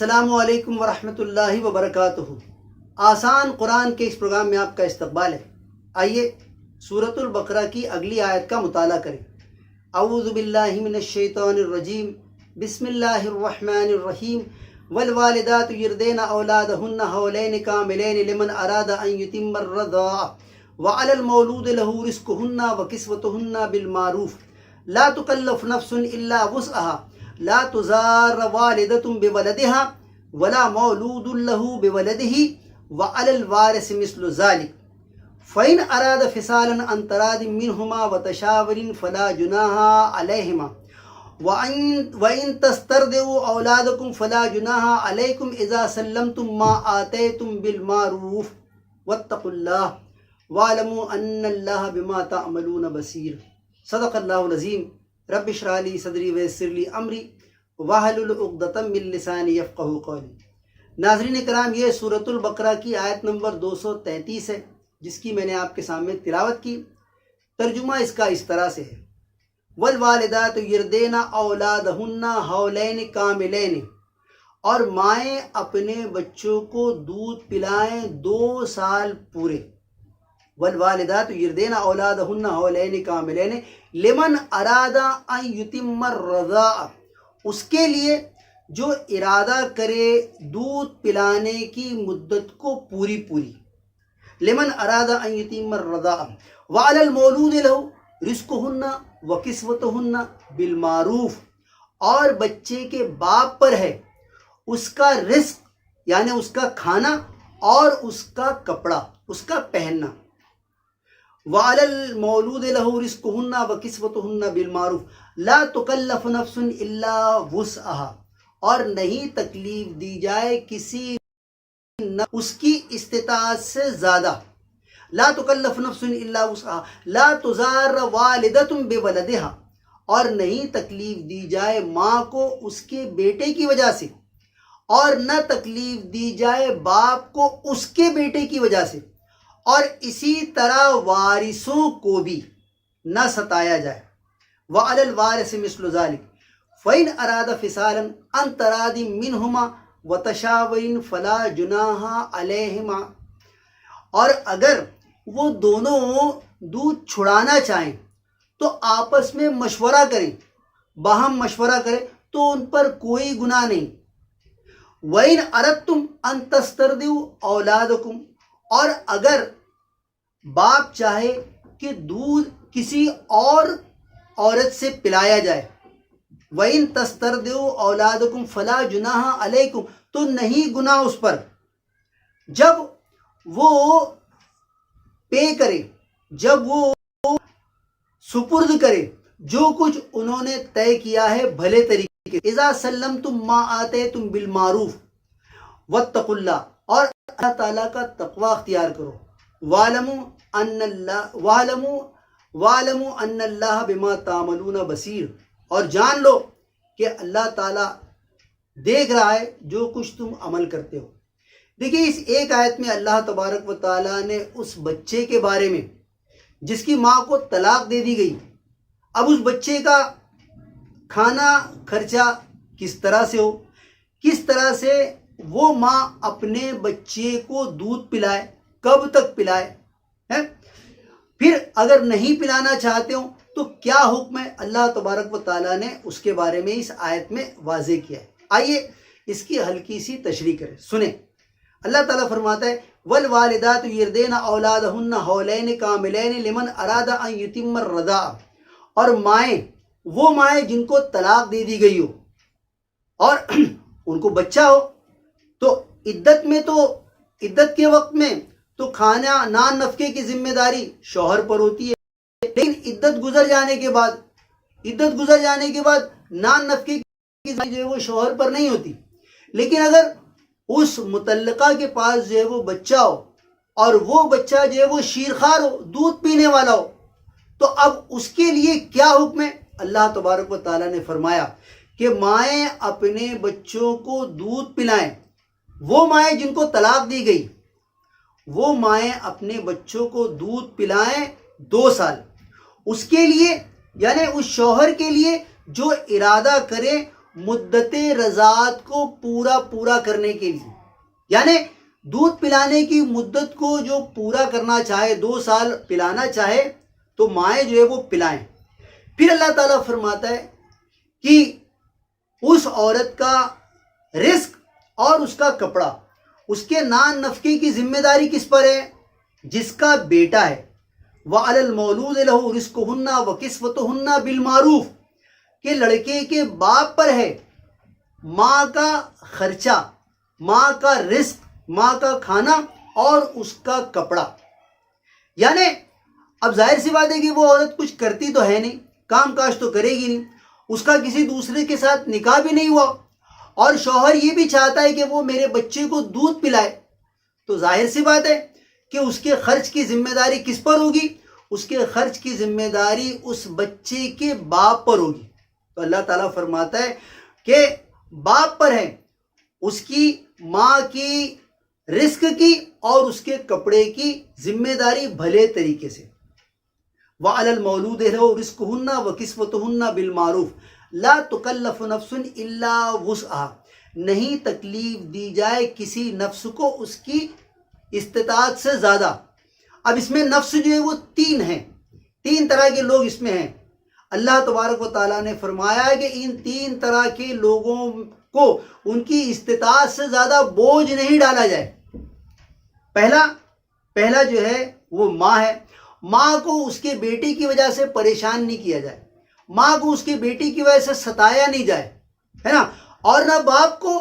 السلام علیکم ورحمۃ اللہ وبرکاتہ۔ آسان قرآن کے اس پروگرام میں آپ کا استقبال ہے۔ آئیے سورۃ البقرہ کی اگلی آیت کا مطالعہ کریں۔ اعوذ باللہ من الشیطان الرجیم، بسم اللہ الرحمن الرحیم۔ والوالدات یرضعن اولادہن حولین کاملین لمن اراد ان یتم الرضاعہ وعلی المولود لہ رزقہن وکسوتہن بالمعروف لا تکلف نفس الا وسعها لا تزار والدۃ بولدها ولا مولود له بولده وعلى الوارث مثل ذلك فإن أراد فصالا عن تراض منهما وتشاور فلا جناح عليهما وإن تسترضعوا أولادكم فلا جناح عليكم إذا سلمتم ما آتيتم بالمعروف واتقوا الله واعلموا أن الله بما تعملون بصير۔ صدق اللہ العظیم۔ رب اشرح لی صدری ویسر لی امری واحلل عقدۃ من لسانی یفقہوا قولی۔ ناظرین کرام، یہ سورۃ البقرہ کی آیت نمبر 233 ہے، جس کی میں نے آپ کے سامنے تلاوت کی۔ ترجمہ اس کا اس طرح سے ہے: والوالدات یرضعن اولادہن حولین کاملین، اور مائیں اپنے بچوں کو دودھ پلائیں 2 سال پورے۔ والوالدات یرضعن اولادہن حولین کاملین لمن اراد ان یتم الرضاعہ، اس کے لیے جو ارادہ کرے دودھ پلانے کی مدت کو پوری۔ لمن اراد ان یتم الرضاعہ وعلی المولود لہ رزقہن وکسوتہن بالمعروف، اور بچے کے باپ پر ہے اس کا رزق یعنی اس کا کھانا اور اس کا کپڑا، اس کا پہننا۔ وعلی المولود لہ رزقہن وکسوتہن بالمعروف لا تکلف نفس الا وسعها، اور نہیں تکلیف دی جائے کسی اس کی استطاعت سے زیادہ۔ لا تکلف نفس الا وسعها لا تزار والدۃ بولدها، اور نہیں تکلیف دی جائے ماں کو اس کے بیٹے کی وجہ سے، اور نہ تکلیف دی جائے باپ کو اس کے بیٹے کی وجہ سے، اور اسی طرح وارثوں کو بھی نہ ستایا جائے۔ وعلی الوارث مثل ذلک فإن أراد فصالا عن تراض منهما وتشاور فلا جناح علیہما، اور اگر وہ دونوں دودھ چھڑانا چاہیں تو آپس میں مشورہ کریں، باہم مشورہ کریں تو ان پر کوئی گناہ نہیں۔ وَإِنْ أَرَدْتُمْ أَن تَسْتَرْضِعُوا أَوْلَادَكُمْ، اور اگر باپ چاہے کہ دودھ کسی اور عورت سے پلایا جائے، وَإِن تَسْتَرْضِعُوا أَوْلَادَكُمْ فَلَا جُنَاحَ عَلَيْكُمْ، تو نہیں گناہ اس پر۔ جب وہ پے کرے، جب وہ سپرد کرے جو کچھ انہوں نے طے کیا ہے بھلے طریقے سے۔ اِذَا سَلَّمْتُمْ مَا آتَيْتُمْ بِالْمَعْرُوفِ وَاتَّقُوا اللَّهَ، اور اللہ تعالیٰ کا تقوی اختیار کرو۔ وَاعْلَمُوا أَنَّ اللَّهَ بِمَا تَعْمَلُونَ بَصِيرٌ، اور جان لو کہ اللہ تعالیٰ دیکھ رہا ہے جو کچھ تم عمل کرتے ہو۔ دیکھیے، اس ایک آیت میں اللہ تبارک و تعالیٰ نے اس بچے کے بارے میں جس کی ماں کو طلاق دے دی گئی، اب اس بچے کا کھانا خرچہ کس طرح سے ہو، کس طرح سے وہ ماں اپنے بچے کو دودھ پلائے، کب تک پلائے ہے، پھر اگر نہیں پلانا چاہتے ہوں تو کیا حکم ہے، اللہ تبارک و تعالیٰ نے اس کے بارے میں اس آیت میں واضح کیا ہے۔ آئیے اس کی ہلکی سی تشریح کریں، سنیں۔ اللہ تعالیٰ فرماتا ہے: والوالدات یرضعن اولادہن حولین کاملین لمن اراد ان یتم الرضاعہ، اور مائیں، وہ مائیں جن کو طلاق دے دی گئی ہو اور ان کو بچہ ہو، تو عدت کے وقت میں تو کھانا نان نفقے کی ذمہ داری شوہر پر ہوتی ہے، لیکن عدت گزر جانے کے بعد نان نفقے کی ذمہ داری جو ہے وہ شوہر پر نہیں ہوتی۔ لیکن اگر اس متعلقہ کے پاس جو ہے وہ بچہ ہو، اور وہ بچہ جو ہے وہ شیرخوار ہو، دودھ پینے والا ہو، تو اب اس کے لیے کیا حکم ہے؟ اللہ تبارک و تعالیٰ نے فرمایا کہ مائیں اپنے بچوں کو دودھ پلائیں، وہ مائیں جن کو طلاق دی گئی، وہ مائیں اپنے بچوں کو دودھ پلائیں 2 سال۔ اس کے لیے یعنی اس شوہر کے لیے جو ارادہ کرے مدت رضاعت کو پورا کرنے کے لیے، یعنی دودھ پلانے کی مدت کو جو پورا کرنا چاہے، 2 سال پلانا چاہے تو مائیں جو ہے وہ پلائیں۔ پھر اللہ تعالیٰ فرماتا ہے کہ اس عورت کا رزق اور اس کا کپڑا، اس کے نان نفقے کی ذمہ داری کس پر ہے؟ جس کا بیٹا ہے۔ وَعَلَى الْمَوْلُودِ لَهُ رِزْقُهُنَّ وَكِسْوَتُهُنَّ بِالْمَعْرُوفِ، کہ لڑکے کے باپ پر ہے ماں کا خرچہ، ماں کا رزق، ماں کا کھانا اور اس کا کپڑا۔ یعنی اب ظاہر سی بات ہے کہ وہ عورت کچھ کرتی تو ہے نہیں، کام کاج تو کرے گی نہیں، اس کا کسی دوسرے کے ساتھ نکاح بھی نہیں ہوا، اور شوہر یہ بھی چاہتا ہے کہ وہ میرے بچے کو دودھ پلائے، تو ظاہر سی بات ہے کہ اس کے خرچ کی ذمہ داری کس پر ہوگی؟ اس کے خرچ کی ذمہ داری اس بچے کے باپ پر ہوگی۔ تو اللہ تعالیٰ فرماتا ہے کہ باپ پر ہے اس کی ماں کی رزق کی اور اس کے کپڑے کی ذمہ داری بھلے طریقے سے۔ وَعَلَى الْمَوْلُودِ لَهُ رِزْقُهُنَّ وَكِسْوَتُهُنَّ بِالْمَعْرُوفِ لَا تُكَلَّفُ نَفْسٌ إِلَّا وُسْعَهَا، نہیں تکلیف دی جائے کسی نفس کو اس کی استطاعت سے زیادہ۔ اب اس میں نفس جو ہے وہ 3 ہیں، 3 طرح کے لوگ اس میں ہیں۔ اللہ تبارک و تعالیٰ نے فرمایا ہے کہ ان 3 طرح کے لوگوں کو ان کی استطاعت سے زیادہ بوجھ نہیں ڈالا جائے۔ پہلا جو ہے وہ ماں ہے، ماں کو اس کے بیٹے کی وجہ سے پریشان نہیں کیا جائے، ماں کو اس کے بیٹے کی وجہ سے ستایا نہیں جائے، ہے نا، اور نہ باپ کو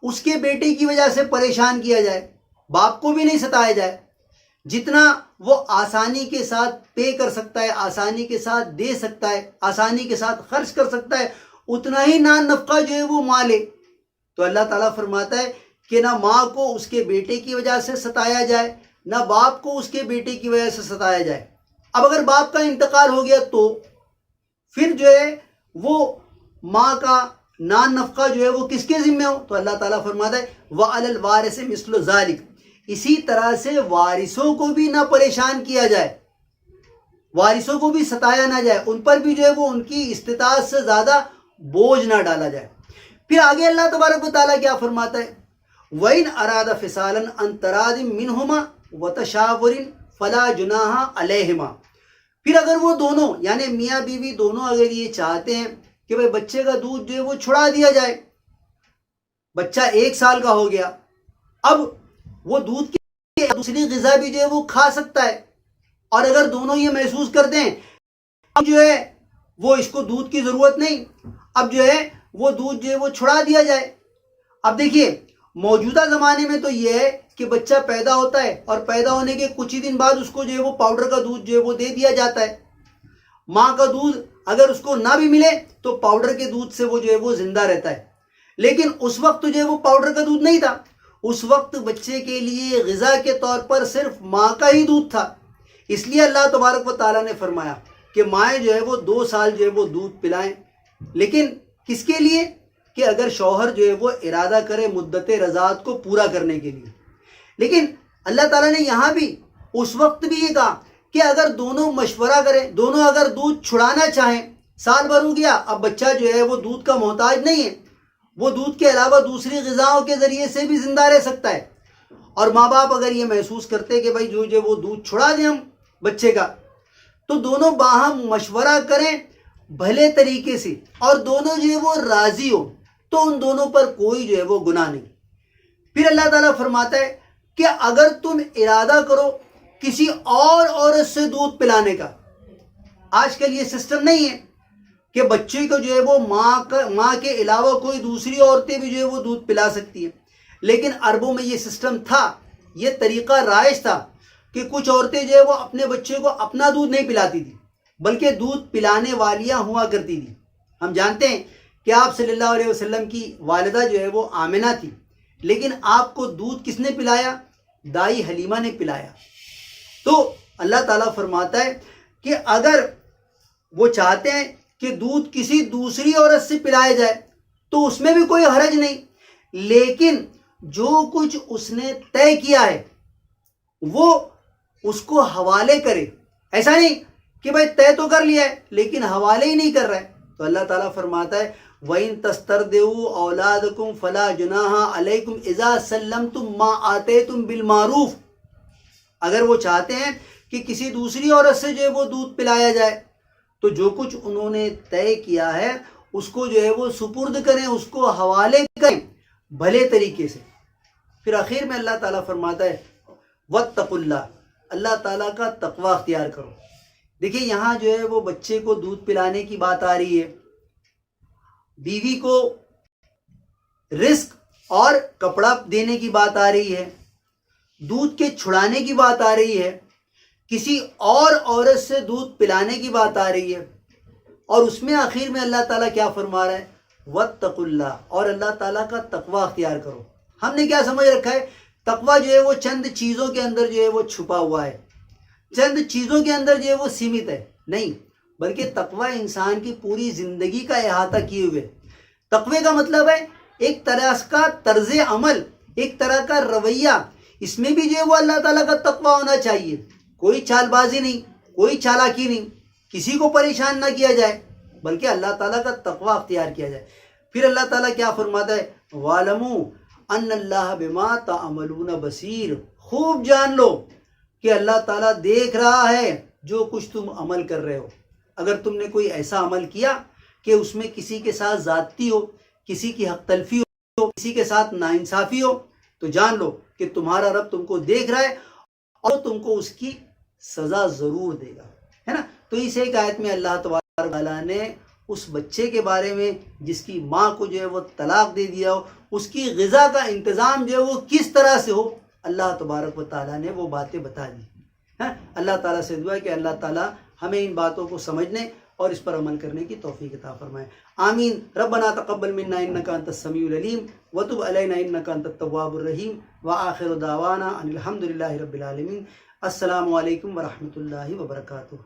اس کے بیٹے کی وجہ سے پریشان کیا جائے، باپ کو بھی نہیں ستایا جائے۔ جتنا وہ آسانی کے ساتھ پے کر سکتا ہے، آسانی کے ساتھ دے سکتا ہے، آسانی کے ساتھ خرچ کر سکتا ہے، اتنا ہی نان نفقہ جو ہے وہ ماں لے۔ تو اللہ تعالیٰ فرماتا ہے کہ نہ ماں کو اس کے بیٹے کی وجہ سے ستایا جائے، نہ باپ کو اس کے بیٹے کی وجہ سے ستایا جائے۔ اب اگر باپ کا انتقال ہو گیا تو پھر جو ہے وہ ماں کا نان نفقہ جو ہے وہ کس کے ذمہ ہو؟ تو اللہ تعالیٰ فرماتا ہے وَعَلَى الْوَارِثِ مِثْلُ ذَلِكَ، اسی طرح سے وارثوں کو بھی نہ پریشان کیا جائے، وارثوں کو بھی ستایا نہ جائے، ان پر بھی جو ہے وہ ان کی استطاعت سے زیادہ بوجھ نہ ڈالا جائے۔ پھر آگے اللہ تبارک و تعالیٰ کیا فرماتا ہے؟ وَإِنْ أَرَادَ فِصَالًا عَنْ تَرَادٍ مِّنْهُمَا وَتَشَاوُرٍ فَلَا جُنَاحَ عَلَيْهِمَا، پھر اگر وہ دونوں یعنی میاں بیوی دونوں اگر یہ چاہتے ہیں کہ بھئی بچے کا دودھ جو ہے وہ چھڑا دیا جائے، بچہ 1 سال کا ہو گیا، اب وہ دودھ کی دوسری غذا بھی جو ہے وہ کھا سکتا ہے، اور اگر دونوں یہ محسوس کرتے ہیں اب جو ہے وہ اس کو دودھ کی ضرورت نہیں، اب جو ہے وہ دودھ جو ہے وہ چھڑا دیا جائے۔ اب دیکھیے موجودہ زمانے میں تو یہ ہے کہ بچہ پیدا ہوتا ہے اور پیدا ہونے کے کچھ ہی دن بعد اس کو جو ہے وہ پاؤڈر کا دودھ جو ہے وہ دے دیا جاتا ہے۔ ماں کا دودھ اگر اس کو نہ بھی ملے تو پاؤڈر کے دودھ سے وہ جو ہے وہ زندہ رہتا ہے، لیکن اس وقت جو ہے وہ پاؤڈر کا دودھ نہیں تھا، اس وقت بچے کے لیے غذا کے طور پر صرف ماں کا ہی دودھ تھا۔ اس لیے اللہ تبارک و تعالیٰ نے فرمایا کہ مائیں جو ہے وہ 2 سال جو ہے وہ دودھ پلائیں، لیکن کس کے لیے؟ کہ اگر شوہر جو ہے وہ ارادہ کرے مدت رضاعت کو پورا کرنے کے لیے۔ لیکن اللہ تعالیٰ نے یہاں بھی اس وقت بھی یہ کہا کہ اگر دونوں مشورہ کریں، دونوں اگر دودھ چھڑانا چاہیں، سال بھر ہو گیا، اب بچہ جو ہے وہ دودھ کا محتاج نہیں ہے، وہ دودھ کے علاوہ دوسری غذاؤں کے ذریعے سے بھی زندہ رہ سکتا ہے، اور ماں باپ اگر یہ محسوس کرتے کہ بھائی جو وہ دودھ چھڑا دیں ہم بچے کا، تو دونوں باہم مشورہ کریں بھلے طریقے سے، اور دونوں جو ہے وہ راضی ہو، تو ان دونوں پر کوئی جو ہے وہ گناہ نہیں۔ پھر اللہ تعالیٰ فرماتا ہے کہ اگر تم ارادہ کرو کسی اور عورت سے دودھ پلانے کا، آج کل یہ سسٹم نہیں ہے کہ بچے کو جو ہے وہ ماں کے علاوہ کوئی دوسری عورتیں بھی جو ہے وہ دودھ پلا سکتی ہیں، لیکن عربوں میں یہ سسٹم تھا، یہ طریقہ رائج تھا کہ کچھ عورتیں جو ہے وہ اپنے بچے کو اپنا دودھ نہیں پلاتی تھی، بلکہ دودھ پلانے والیاں ہوا کرتی تھی۔ ہم جانتے ہیں کہ آپ صلی اللہ علیہ وسلم کی والدہ جو ہے وہ آمنہ تھی، لیکن آپ کو دودھ کس نے پلایا؟ دائی حلیمہ نے پلایا۔ تو اللہ تعالیٰ فرماتا ہے کہ اگر وہ چاہتے ہیں کہ دودھ کسی دوسری عورت سے پلایا جائے تو اس میں بھی کوئی حرج نہیں، لیکن جو کچھ اس نے طے کیا ہے وہ اس کو حوالے کرے، ایسا نہیں کہ بھائی طے تو کر لیا ہے لیکن حوالے ہی نہیں کر رہا ہے۔ تو اللہ تعالیٰ فرماتا ہے وَإِن تَسْتَرْضِعُوا أَوْلَادَكُمْ فَلَا جُنَاحَ عَلَيْكُمْ إِذَا سَلَّمْتُمْ مَا آتَيْتُمْ بِالْمَعْرُوفِ، اگر وہ چاہتے ہیں کہ کسی دوسری عورت سے جو ہے وہ دودھ پلایا جائے تو جو کچھ انہوں نے طے کیا ہے اس کو جو ہے وہ سپرد کریں، اس کو حوالے کریں بھلے طریقے سے۔ پھر آخر میں اللہ تعالیٰ فرماتا ہے وَاتَّقُوا اللَّهَ، اللہ تعالیٰ کا تقوی اختیار کرو۔ دیکھیں یہاں جو ہے وہ بچے کو دودھ پلانے کی بات آ رہی ہے، بیوی کو رزق اور کپڑا دینے کی بات آ رہی ہے، دودھ کے چھڑانے کی بات آ رہی ہے، کسی اور عورت سے دودھ پلانے کی بات آ رہی ہے، اور اس میں آخر میں اللہ تعالیٰ کیا فرما رہا ہے وَاتَّقُوا اللَّهَ، اور اللہ تعالیٰ کا تقوی اختیار کرو۔ ہم نے کیا سمجھ رکھا ہے تقوی جو ہے وہ چند چیزوں کے اندر جو ہے وہ چھپا ہوا ہے، چند چیزوں کے اندر جو ہے وہ سیمت ہے، نہیں، بلکہ تقوی انسان کی پوری زندگی کا احاطہ کیے ہوئے۔ تقوی کا مطلب ہے ایک طرح کا طرز عمل، ایک طرح کا رویہ، اس میں بھی جو ہے وہ اللہ تعالیٰ کا تقوی ہونا چاہیے، کوئی چال بازی نہیں، کوئی چالاکی نہیں، کسی کو پریشان نہ کیا جائے بلکہ اللہ تعالیٰ کا تقوی اختیار کیا جائے۔ پھر اللہ تعالیٰ کیا فرماتا ہے وَاعْلَمُوا أَنَّ اللَّهَ بِمَا تَعْمَلُونَ بَصِيرٌ، خوب جان لو کہ اللہ تعالیٰ دیکھ رہا ہے جو کچھ تم عمل کر رہے ہو۔ اگر تم نے کوئی ایسا عمل کیا کہ اس میں کسی کے ساتھ زیادتی ہو، کسی کی حق تلفی ہو، کسی کے ساتھ ناانصافی ہو، تو جان لو کہ تمہارا رب تم کو دیکھ رہا ہے اور تم کو اس کی سزا ضرور دے گا، ہے نا۔ تو اس ایک آیت میں اللہ تبارک تعالیٰ نے اس بچے کے بارے میں جس کی ماں کو جو ہے وہ طلاق دے دیا ہو، اس کی غذا کا انتظام جو ہے وہ کس طرح سے ہو، اللہ تبارک و تعالیٰ نے وہ باتیں بتا دی۔ اللہ تعالیٰ سے دعا ہے کہ اللہ تعالیٰ ہمیں ان باتوں کو سمجھنے اور اس پر عمل کرنے کی توفیق عطا فرمائے، آمین۔ ربنا تقبل منا انک انت السمیع العلیم وتب علینا انک انت التواب الرحیم، وآخر دعوانا ان الحمد للہ رب العالمین۔ السلام علیکم ورحمۃ اللہ وبرکاتہ۔